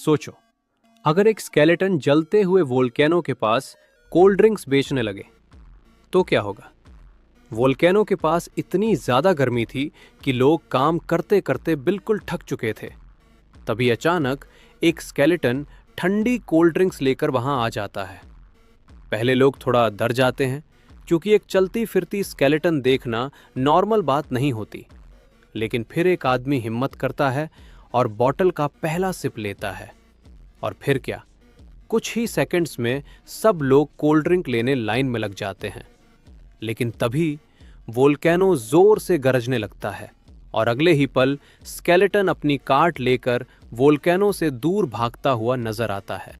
सोचो, अगर एक स्केलेटन जलते हुए वोल्केनो के पास कोल्ड ड्रिंक्स बेचने लगे तो क्या होगा? वोल्केनो के पास इतनी ज्यादा गर्मी थी कि लोग काम करते करते बिल्कुल थक चुके थे। तभी अचानक एक स्केलेटन ठंडी कोल्ड ड्रिंक्स लेकर वहां आ जाता है। पहले लोग थोड़ा डर जाते हैं, क्योंकि एक चलती फिरती स्केलेटन देखना नॉर्मल बात नहीं होती। लेकिन फिर एक आदमी हिम्मत करता है और बॉटल का पहला सिप लेता है। और फिर क्या, कुछ ही सेकंड्स में सब लोग कोल्ड ड्रिंक लेने लाइन में लग जाते हैं। लेकिन तभी वोल्केनो जोर से गरजने लगता है और अगले ही पल स्केलेटन अपनी कार्ट लेकर वोल्केनो से दूर भागता हुआ नजर आता है।